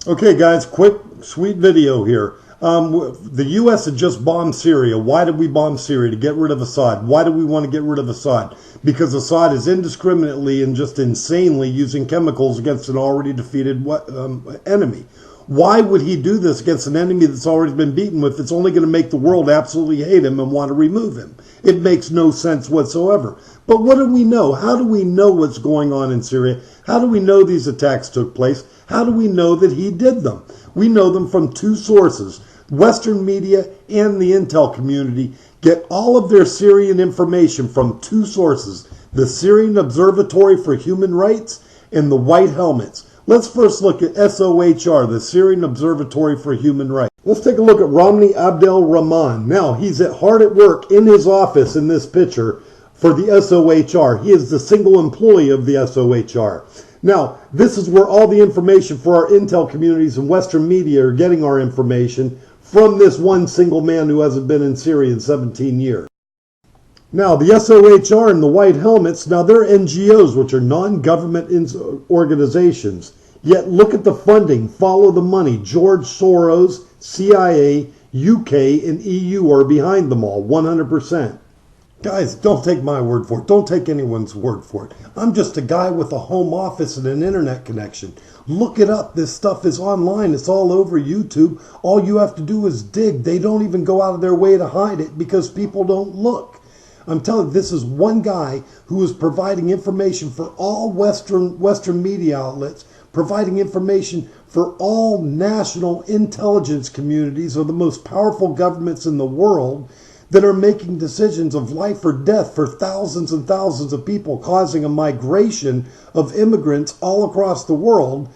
Okay, guys, quick, sweet video here. The U.S. had just bombed Syria. Why did we bomb Syria? To get rid of Assad. Why do we want to get rid of Assad? Because Assad is indiscriminately and just insanely using chemicals against an already defeated enemy. Why would he do this against an enemy that's already been beaten with? It's only going to make the world absolutely hate him and want to remove him. It makes no sense whatsoever. But what do we know? How do we know what's going on in Syria? How do we know these attacks took place? How do we know that he did them? We know them from two sources. Western media and the intel community get all of their Syrian information from two sources: the Syrian Observatory for Human Rights and the White Helmets. Let's first look at SOHR, the Syrian Observatory for Human Rights. Let's take a look at Romney Abdel Rahman. Now, he's hard at work in his office in this picture for the SOHR. He is the single employee of the SOHR. Now, this is where all the information for our intel communities and Western media are getting our information from this one single man who hasn't been in Syria in 17 years. Now, the SOHR and the White Helmets, now they're NGOs, which are non-government organizations. Yet look at the funding, follow the money. George Soros, CIA, UK, and EU are behind them all, 100%. Guys, don't take my word for it. Don't take anyone's word for it. I'm just a guy with a home office and an internet connection. Look it up. This stuff is online. It's all over YouTube. All you have to do is dig. They don't even go out of their way to hide it because people don't look. I'm telling you, this is one guy who is providing information for all Western media outlets, providing information for all national intelligence communities of the most powerful governments in the world that are making decisions of life or death for thousands and thousands of people, causing a migration of immigrants all across the world.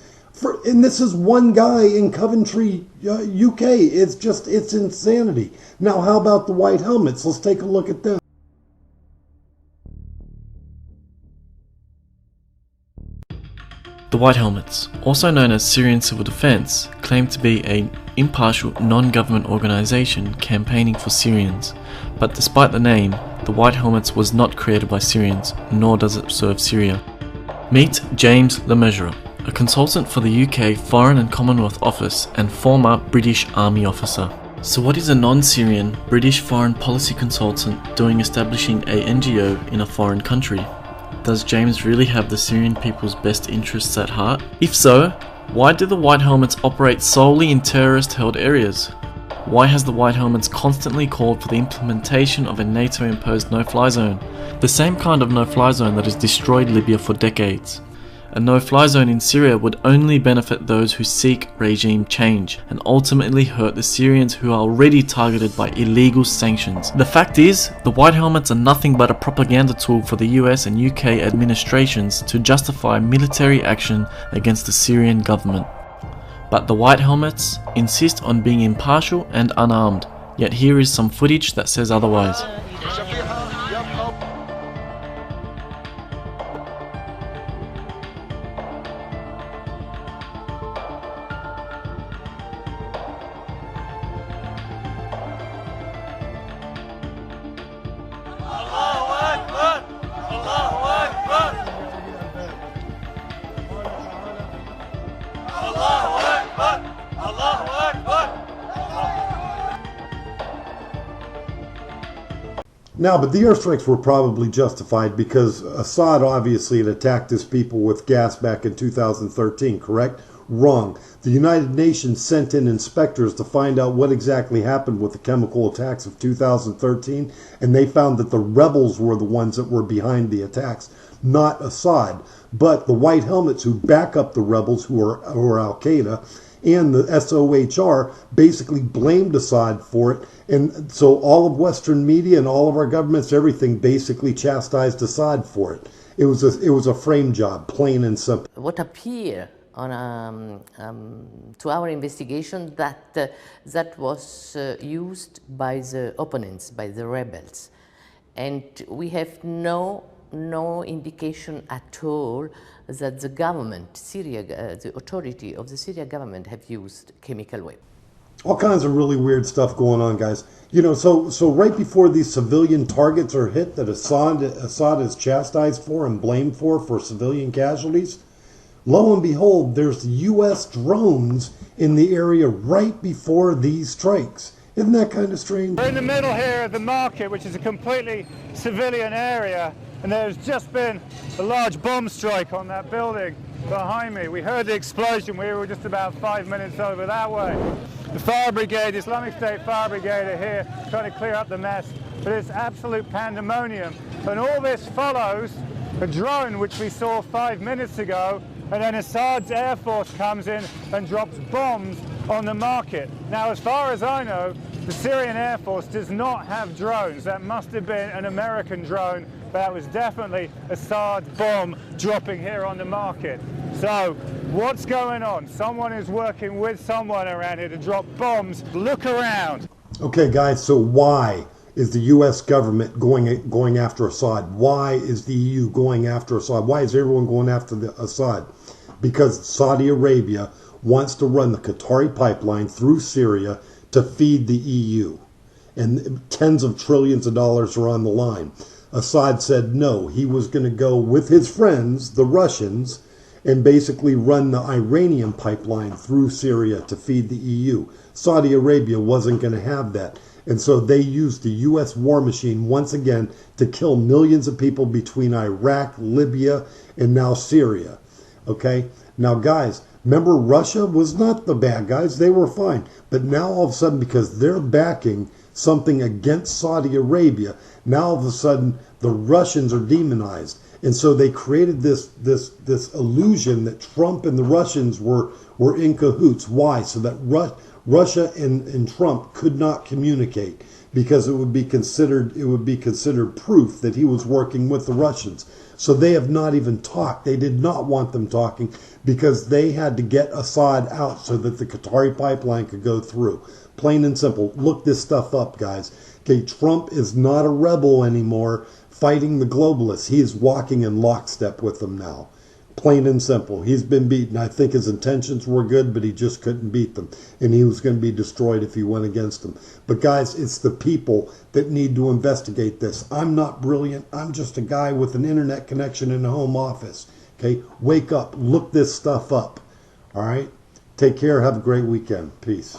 And this is one guy in Coventry, UK. It's insanity. Now, how about the White Helmets? Let's take a look at them. The White Helmets, also known as Syrian Civil Defense, claim to be an impartial, non-government organization campaigning for Syrians. But despite the name, the White Helmets was not created by Syrians, nor does it serve Syria. Meet James Lemessurier, a consultant for the UK Foreign and Commonwealth Office and former British Army officer. So what is a non-Syrian British foreign policy consultant doing establishing a NGO in a foreign country? Does James really have the Syrian people's best interests at heart? If so, why do the White Helmets operate solely in terrorist-held areas? Why has the White Helmets constantly called for the implementation of a NATO-imposed no-fly zone? The same kind of no-fly zone that has destroyed Libya for decades. A no-fly zone in Syria would only benefit those who seek regime change and ultimately hurt the Syrians who are already targeted by illegal sanctions. The fact is, the White Helmets are nothing but a propaganda tool for the US and UK administrations to justify military action against the Syrian government. But the White Helmets insist on being impartial and unarmed, yet here is some footage that says otherwise. Now, but the airstrikes were probably justified because Assad obviously had attacked his people with gas back in 2013, correct? Wrong. The United Nations sent in inspectors to find out what exactly happened with the chemical attacks of 2013, and they found that the rebels were the ones that were behind the attacks, not Assad. But the White Helmets who back up the rebels, who are Al-Qaeda, and the SOHR basically blamed Assad for it. And so all of Western media and all of our governments, everything basically chastised Assad for it. It was a frame job, plain and simple. What appeared on to our investigation that was used by the opponents, by the rebels, and we have no indication at all that the government, the authority of the Syria government, have used chemical weapons. All kinds of really weird stuff going on, guys. You know, so right before these civilian targets are hit that Assad is chastised for and blamed for civilian casualties, Lo and behold, there's U.S. drones in the area right before these strikes. Isn't that kind of strange? We're in the middle here of the market, which is a completely civilian area, and there's just been a large bomb strike on that building behind me. We heard the explosion. We were just about 5 minutes over that way. The fire brigade, Islamic State fire brigade, are here trying to clear up the mess, but it's absolute pandemonium. And all this follows a drone which we saw 5 minutes ago, and then Assad's Air Force comes in and drops bombs on the market. Now, as far as I know, the Syrian Air Force does not have drones. That must have been an American drone, but that was definitely Assad's bomb dropping here on the market. So, what's going on? Someone is working with someone around here to drop bombs. Look around. Okay, guys, so why is the U.S. government going after Assad? Why is the EU going after Assad? Why is everyone going after Assad? Because Saudi Arabia wants to run the Qatari pipeline through Syria to feed the EU. And tens of trillions of dollars are on the line. Assad said no. He was going to go with his friends, the Russians, and basically run the Iranian pipeline through Syria to feed the EU. Saudi Arabia wasn't going to have that. And so they used the U.S. war machine once again to kill millions of people between Iraq, Libya, and now Syria. Okay? Now, guys, remember, Russia was not the bad guys. They were fine. But now, all of a sudden, because they're backing something against Saudi Arabia, now all of a sudden, the Russians are demonized. And so they created this illusion that Trump and the Russians were in cahoots. Why? So that Russia and Trump could not communicate, because it would be considered proof that he was working with the Russians. So they have not even talked. They did not want them talking, because they had to get Assad out so that the Qatari pipeline could go through. Plain and simple. Look this stuff up, guys. Okay, Trump is not a rebel anymore fighting the globalists. He is walking in lockstep with them now. Plain and simple. He's been beaten. I think his intentions were good, but he just couldn't beat them. And he was going to be destroyed if he went against them. But guys, it's the people that need to investigate this. I'm not brilliant. I'm just a guy with an internet connection in a home office. Okay? Wake up. Look this stuff up. All right? Take care. Have a great weekend. Peace.